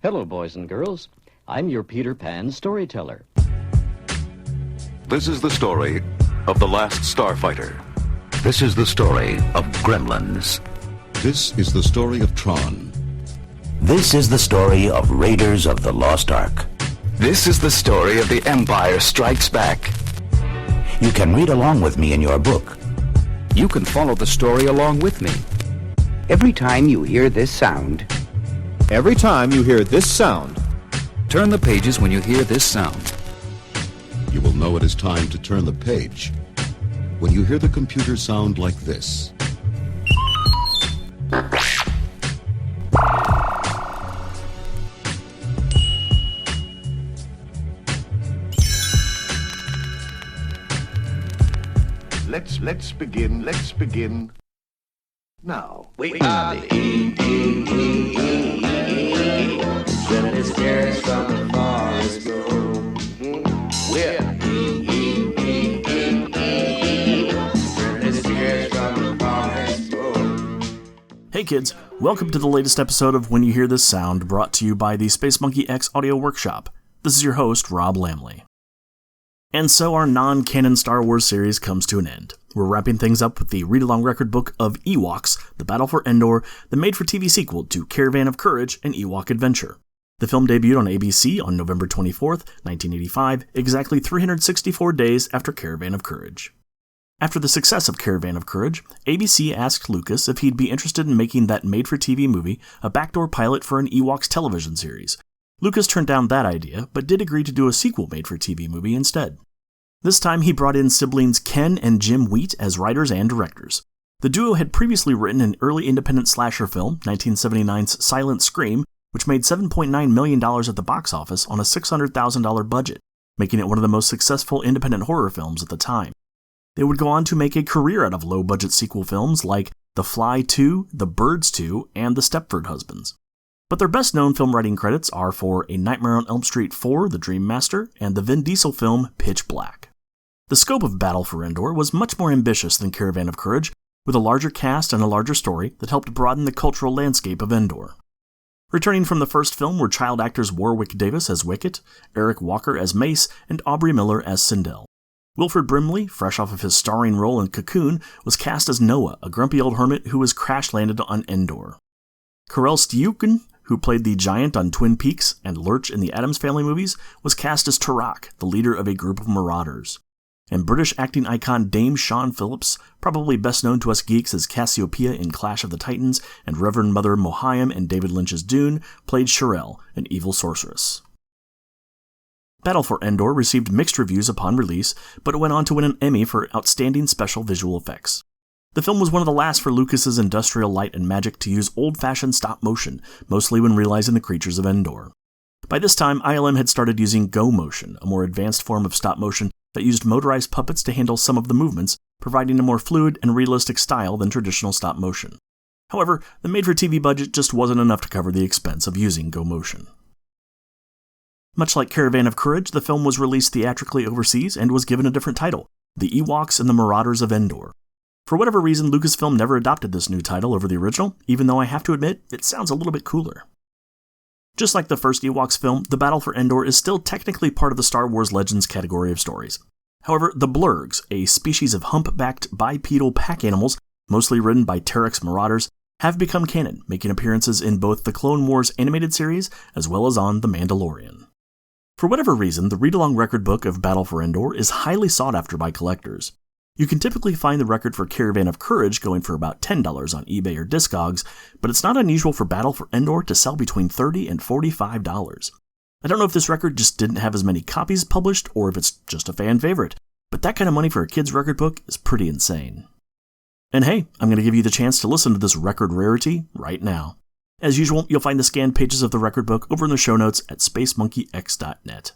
Hello, boys and girls. I'm your Peter Pan storyteller. This is the story of The Last Starfighter. This is the story of Gremlins. This is the story of Tron. This is the story of Raiders of the Lost Ark. This is the story of The Empire Strikes Back. You can read along with me in your book. You can follow the story along with me. Every time you hear this sound, Turn the pages when you hear this sound. You will know it is time to turn the page when you hear the computer sound like this. Let's begin. Now. We are the Spirits from the forest room. We're Spirits from the forest room. Hey kids, welcome to the latest episode of When You Hear This Sound, brought to you by the Space Monkey X Audio Workshop. This is your host, Rob Lamley. And so our non-canon Star Wars series comes to an end. We're wrapping things up with the read-along record book of Ewoks, The Battle for Endor, the made-for-TV sequel to Caravan of Courage, An Ewok Adventure. The film debuted on ABC on November 24th, 1985, exactly 364 days after Caravan of Courage. After the success of Caravan of Courage, ABC asked Lucas if he'd be interested in making that made-for-TV movie a backdoor pilot for an Ewoks television series. Lucas turned down that idea, but did agree to do a sequel made-for-TV movie instead. This time he brought in siblings Ken and Jim Wheat as writers and directors. The duo had previously written an early independent slasher film, 1979's Silent Scream, which made $7.9 million at the box office on a $600,000 budget, making it one of the most successful independent horror films at the time. They would go on to make a career out of low-budget sequel films like The Fly 2, The Birds 2, and The Stepford Husbands. But their best-known film writing credits are for A Nightmare on Elm Street 4, The Dream Master, and the Vin Diesel film Pitch Black. The scope of Battle for Endor was much more ambitious than Caravan of Courage, with a larger cast and a larger story that helped broaden the cultural landscape of Endor. Returning from the first film were child actors Warwick Davis as Wicket, Eric Walker as Mace, and Aubrey Miller as Sindel. Wilford Brimley, fresh off of his starring role in Cocoon, was cast as Noah, a grumpy old hermit who was crash-landed on Endor. Karel Stuyken, who played the giant on Twin Peaks and Lurch in the Addams Family movies, was cast as Turok, the leader of a group of marauders. And British acting icon Dame Siân Phillips, probably best known to us geeks as Cassiopeia in Clash of the Titans and Reverend Mother Mohiam in David Lynch's Dune, played Shirelle, an evil sorceress. Battle for Endor received mixed reviews upon release, but it went on to win an Emmy for Outstanding Special Visual Effects. The film was one of the last for Lucas's Industrial Light and Magic to use old-fashioned stop-motion, mostly when realizing the creatures of Endor. By this time, ILM had started using Go Motion, a more advanced form of stop-motion that used motorized puppets to handle some of the movements, providing a more fluid and realistic style than traditional stop-motion. However, the made-for-TV budget just wasn't enough to cover the expense of using Go Motion. Much like Caravan of Courage, the film was released theatrically overseas and was given a different title, The Ewoks and the Marauders of Endor. For whatever reason, Lucasfilm never adopted this new title over the original, even though I have to admit, it sounds a little bit cooler. Just like the first Ewoks film, The Battle for Endor is still technically part of the Star Wars Legends category of stories. However, the Blurgs, a species of humpbacked bipedal pack animals, mostly ridden by Terex marauders, have become canon, making appearances in both the Clone Wars animated series as well as on The Mandalorian. For whatever reason, the read-along record book of Battle for Endor is highly sought after by collectors. You can typically find the record for Caravan of Courage going for about $10 on eBay or Discogs, but it's not unusual for Battle for Endor to sell between $30 and $45. I don't know if this record just didn't have as many copies published or if it's just a fan favorite, but that kind of money for a kid's record book is pretty insane. And hey, I'm going to give you the chance to listen to this record rarity right now. As usual, you'll find the scanned pages of the record book over in the show notes at spacemonkeyx.net.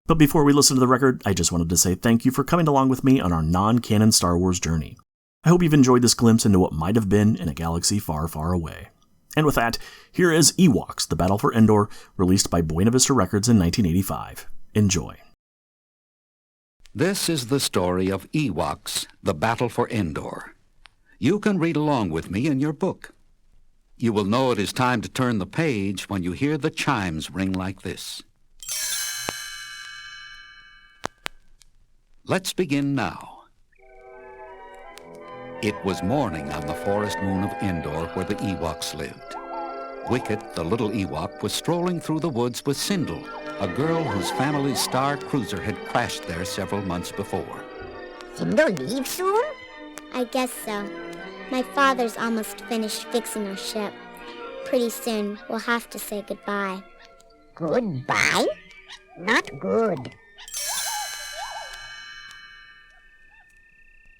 But before we listen to the record, I just wanted to say thank you for coming along with me on our non-canon Star Wars journey. I hope you've enjoyed this glimpse into what might have been in a galaxy far, far away. And with that, here is Ewoks, The Battle for Endor, released by Buena Vista Records in 1985. Enjoy. This is the story of Ewoks, The Battle for Endor. You can read along with me in your book. You will know it is time to turn the page when you hear the chimes ring like this. Let's begin now. It was morning on the forest moon of Endor where the Ewoks lived. Wicket, the little Ewok, was strolling through the woods with Sindel, a girl whose family's star cruiser had crashed there several months before. Sindel leave soon? I guess so. My father's almost finished fixing our ship. Pretty soon, we'll have to say goodbye. Goodbye? Not good.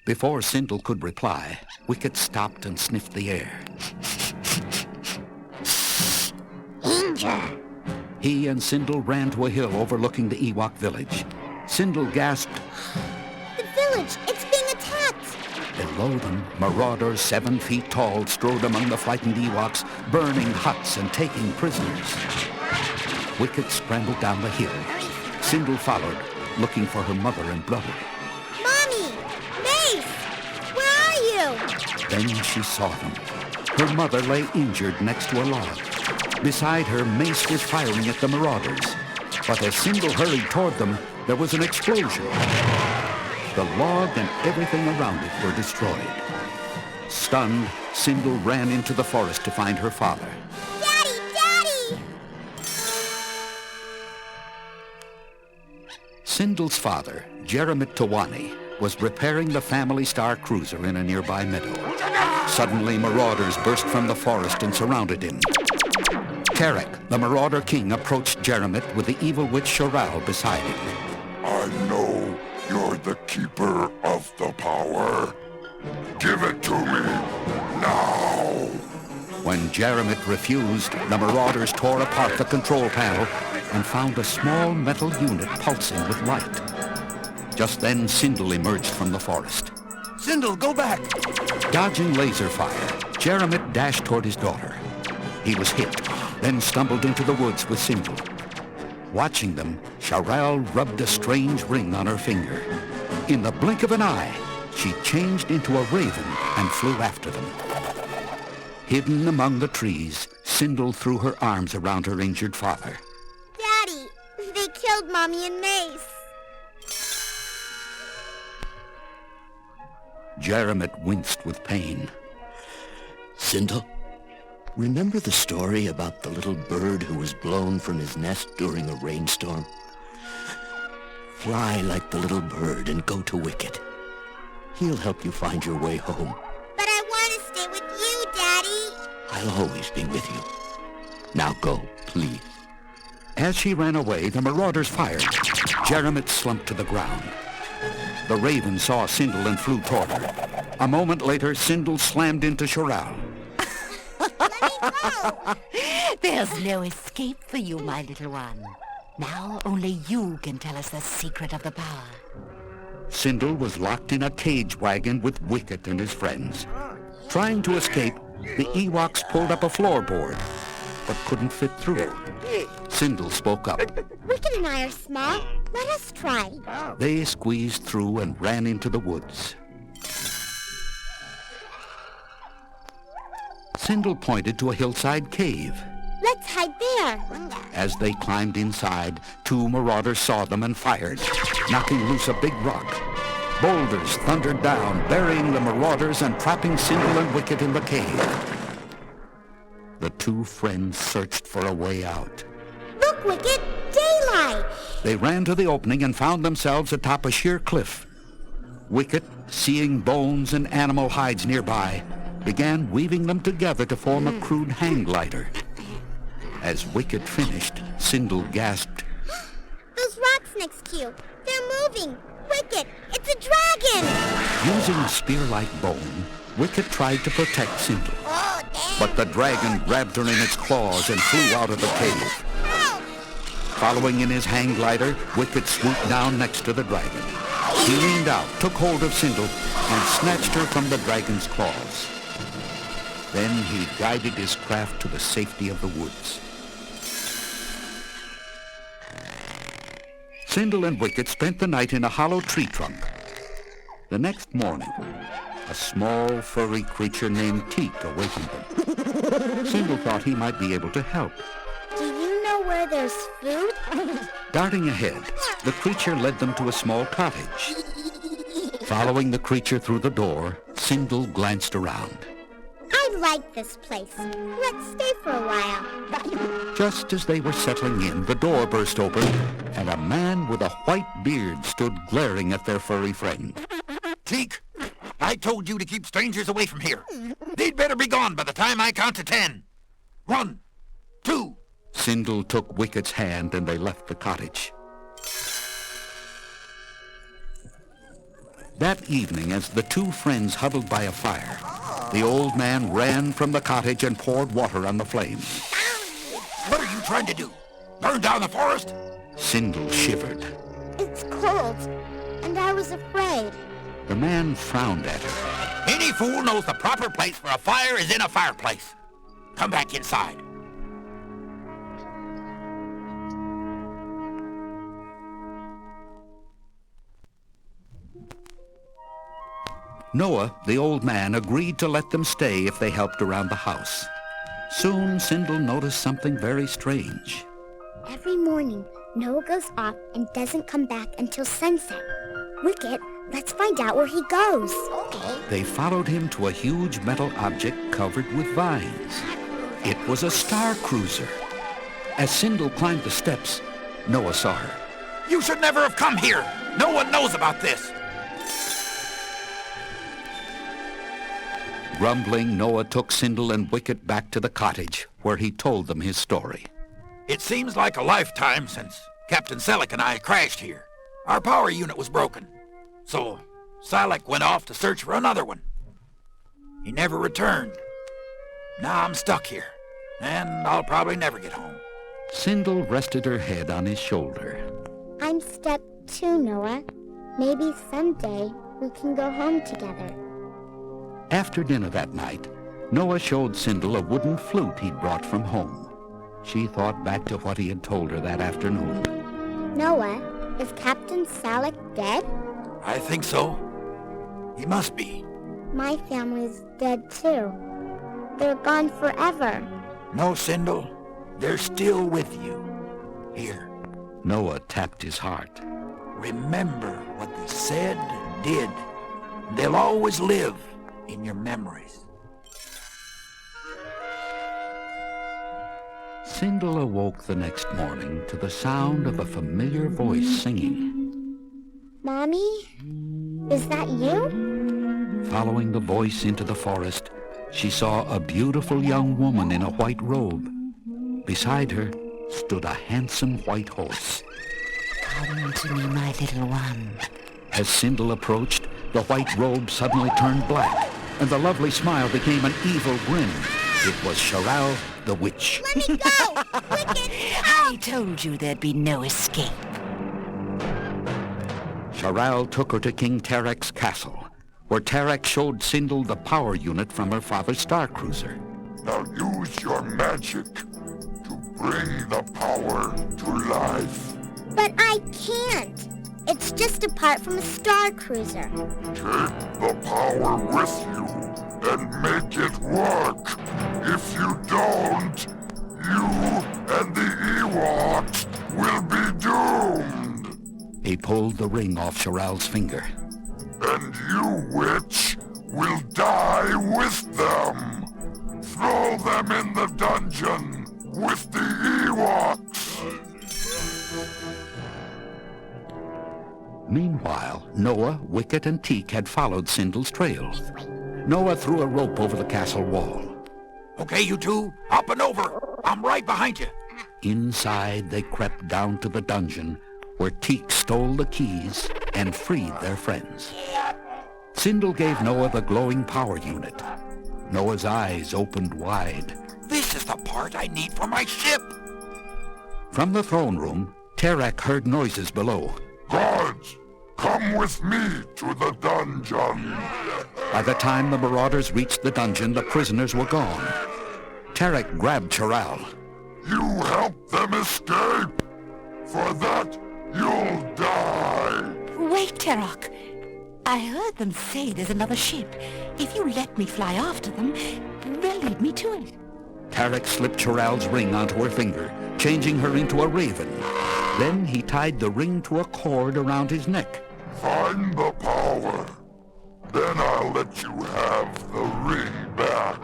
Before Sindel could reply, Wicket stopped and sniffed the air. Danger! He and Sindel ran to a hill overlooking the Ewok village. Sindel gasped, The village! It's being attacked! Below them, marauders 7 feet tall strode among the frightened Ewoks, burning huts and taking prisoners. Wicket scrambled down the hill. Sindel followed, looking for her mother and brother. Mommy! Mace! Where are you? Then she saw them. Her mother lay injured next to a log. Beside her, Mace was firing at the marauders. But as Sindel hurried toward them, there was an explosion. The log and everything around it were destroyed. Stunned, Sindel ran into the forest to find her father. Daddy! Daddy! Sindel's father, Jeremy Tawani, was repairing the family star cruiser in a nearby meadow. Suddenly, marauders burst from the forest and surrounded him. Tarek, the marauder king, approached Jeremit with the evil witch Shoral beside him. I know you're the keeper of the power. Give it to me, now! When Jeremit refused, the marauders tore apart the control panel and found a small metal unit pulsing with light. Just then, Sindel emerged from the forest. Sindel, go back! Dodging laser fire, Jeremit dashed toward his daughter. He was hit, then stumbled into the woods with Sindel. Watching them, Shoral rubbed a strange ring on her finger. In the blink of an eye, she changed into a raven and flew after them. Hidden among the trees, Sindel threw her arms around her injured father. Daddy! They killed Mommy and Mace! Jeremit winced with pain. Sindel, remember the story about the little bird who was blown from his nest during a rainstorm? Fly like the little bird and go to Wicket. He'll help you find your way home. But I want to stay with you, Daddy! I'll always be with you. Now go, please. As she ran away, the marauders fired. Jeremit slumped to the ground. The raven saw Sindel and flew toward her. A moment later, Sindel slammed into Shoral. Let me go! There's no escape for you, my little one. Now only you can tell us the secret of the power. Sindel was locked in a cage wagon with Wicket and his friends. Trying to escape, the Ewoks pulled up a floorboard, but couldn't fit through. Sindel spoke up. Wicket and I are small. Let us try. They squeezed through and ran into the woods. Sindel pointed to a hillside cave. Let's hide there. As they climbed inside, 2 marauders saw them and fired, knocking loose a big rock. Boulders thundered down, burying the marauders and trapping Sindel and Wicket in the cave. The 2 friends searched for a way out. Look, Wicket! Daylight! They ran to the opening and found themselves atop a sheer cliff. Wicket, seeing bones and animal hides nearby, began weaving them together to form a crude hang glider. As Wicket finished, Sindel gasped, Those rocks next to you, they're moving! Wicket, it's a dragon! Using a spear-like bone, Wicket tried to protect Sindel. But the dragon grabbed her in its claws and flew out of the cave. Following in his hang glider, Wicket swooped down next to the dragon. He leaned out, took hold of Sindel, and snatched her from the dragon's claws. Then he guided his craft to the safety of the woods. Sindel and Wicket spent the night in a hollow tree trunk. The next morning, a small, furry creature named Teak awakened them. Sindel thought he might be able to help. Do you know where there's food? Darting ahead, the creature led them to a small cottage. Following the creature through the door, Sindel glanced around. I like this place. Let's stay for a while. Just as they were settling in, the door burst open, and a man with a white beard stood glaring at their furry friend. Teak, I told you to keep strangers away from here. They'd better be gone by the time I count to 10. 1, 2. Sindel took Wicket's hand and they left the cottage. That evening, as the two friends huddled by a fire, the old man ran from the cottage and poured water on the flames. What are you trying to do? Burn down the forest? Sindel shivered. It's cold, and I was afraid. The man frowned at her. Any fool knows the proper place for a fire is in a fireplace. Come back inside. Noah, the old man, agreed to let them stay if they helped around the house. Soon, Sindel noticed something very strange. Every morning, Noah goes off and doesn't come back until sunset. Wicket, let's find out where he goes. Okay. They followed him to a huge metal object covered with vines. It was a star cruiser. As Sindel climbed the steps, Noah saw her. You should never have come here. No one knows about this. Grumbling, Noah took Sindel and Wicket back to the cottage, where he told them his story. It seems like a lifetime since Captain Selleck and I crashed here. Our power unit was broken, so Selleck went off to search for another one. He never returned. Now I'm stuck here, and I'll probably never get home. Sindel rested her head on his shoulder. I'm stuck too, Noah. Maybe someday we can go home together. After dinner that night, Noah showed Sindel a wooden flute he'd brought from home. She thought back to what he had told her that afternoon. Noah, is Captain Selleck dead? I think so. He must be. My family's dead too. They're gone forever. No, Sindel. They're still with you. Here. Noah tapped his heart. Remember what they said and did. They'll always live in your memories. Sindel awoke the next morning to the sound of a familiar voice singing. Mommy? Is that you? Following the voice into the forest, she saw a beautiful young woman in a white robe. Beside her stood a handsome white horse. Come to me, my little one. As Sindel approached, the white robe suddenly turned black, and the lovely smile became an evil grin. It was Charal, the witch. Let me go! I told you there'd be no escape. Charal took her to King Tarek's castle, where Tarek showed Sindel the power unit from her father's star cruiser. Now use your magic to bring the power to life. But I can't. It's just a part from a star cruiser. Take the power with you and make it work. If you don't, you and the Ewoks will be doomed. He pulled the ring off Charal's finger. And you, witch, will die with them. Throw them in the dungeon with the Ewoks. Meanwhile, Noah, Wicket, and Teak had followed Sindel's trail. Noah threw a rope over the castle wall. Okay, you two, up and over. I'm right behind you. Inside, they crept down to the dungeon, where Teak stole the keys and freed their friends. Sindel gave Noah the glowing power unit. Noah's eyes opened wide. This is the part I need for my ship. From the throne room, Tarek heard noises below. Guards, come with me to the dungeon. By the time the marauders reached the dungeon, the prisoners were gone. Tarek grabbed Charal. You help them escape. For that, you'll die. Wait, Tarok. I heard them say there's another ship. If you let me fly after them, they'll lead me to it. Tarek slipped Shiral's ring onto her finger, changing her into a raven. Then he tied the ring to a cord around his neck. Find the power. Then I'll let you have the ring back.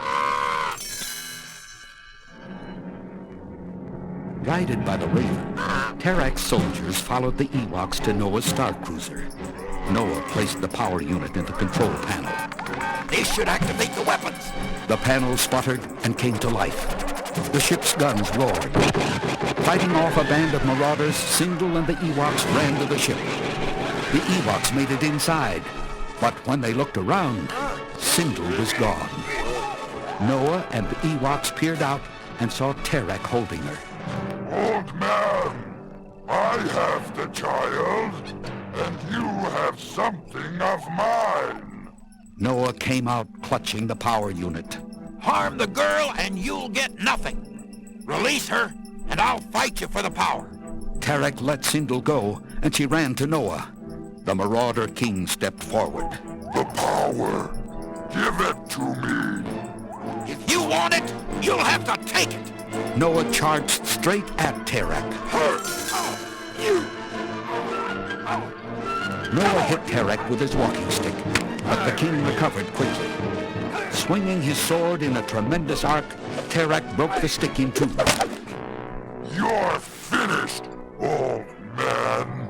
Guided by the raven, Tarek's soldiers followed the Ewoks to Noah's star cruiser. Noah placed the power unit in the control panel. This should activate the weapons. The panel sputtered and came to life. The ship's guns roared. Fighting off a band of marauders, Sindel and the Ewoks ran to the ship. The Ewoks made it inside, but when they looked around, Sindel was gone. Noah and the Ewoks peered out and saw Tarek holding her. Old man, I have the child, and you have something of mine. Noah came out clutching the power unit. Harm the girl and you'll get nothing. Release her, and I'll fight you for the power. Tarek let Sindel go, and she ran to Noah. The Marauder King stepped forward. The power. Give it to me. If you want it, you'll have to take it. Noah charged straight at Tarek. Noah hit Tarek with his walking stick, but the king recovered quickly. Swinging his sword in a tremendous arc, Tarek broke the stick in two. You're finished, old man.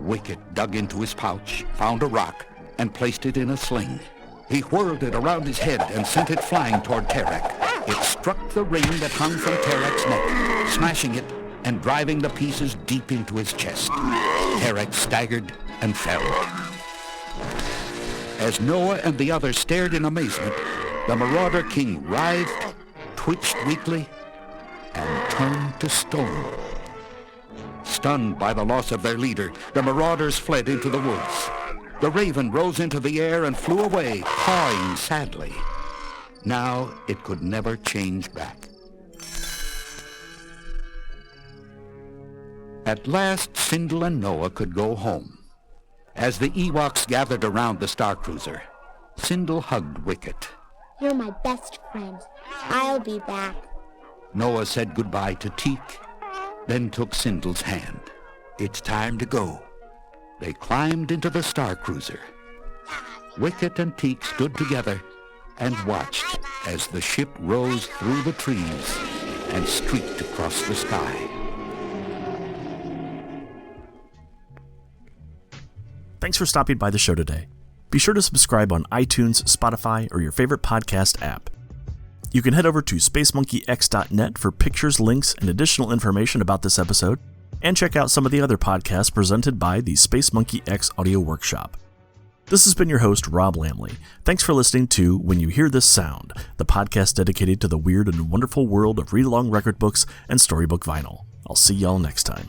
Wicket dug into his pouch, found a rock, and placed it in a sling. He whirled it around his head and sent it flying toward Tarek. It struck the ring that hung from Tarek's neck, smashing it and driving the pieces deep into his chest. Tarek staggered and fell. As Noah and the others stared in amazement, the Marauder King writhed, twitched weakly, and turned to stone. Stunned by the loss of their leader, the marauders fled into the woods. The raven rose into the air and flew away, cawing sadly. Now it could never change back. At last, Sindel and Noah could go home. As the Ewoks gathered around the star cruiser, Sindel hugged Wicket. You're my best friend. I'll be back. Noah said goodbye to Teak, then took Sindel's hand. It's time to go. They climbed into the star cruiser. Wicket and Teak stood together and watched as the ship rose through the trees and streaked across the sky. Thanks for stopping by the show today. Be sure to subscribe on iTunes, Spotify, or your favorite podcast app. You can head over to spacemonkeyx.net for pictures, links, and additional information about this episode, and check out some of the other podcasts presented by the Space Monkey X Audio Workshop. This has been your host, Rob Lamley. Thanks for listening to When You Hear This Sound, the podcast dedicated to the weird and wonderful world of read-along record books and storybook vinyl. I'll see y'all next time.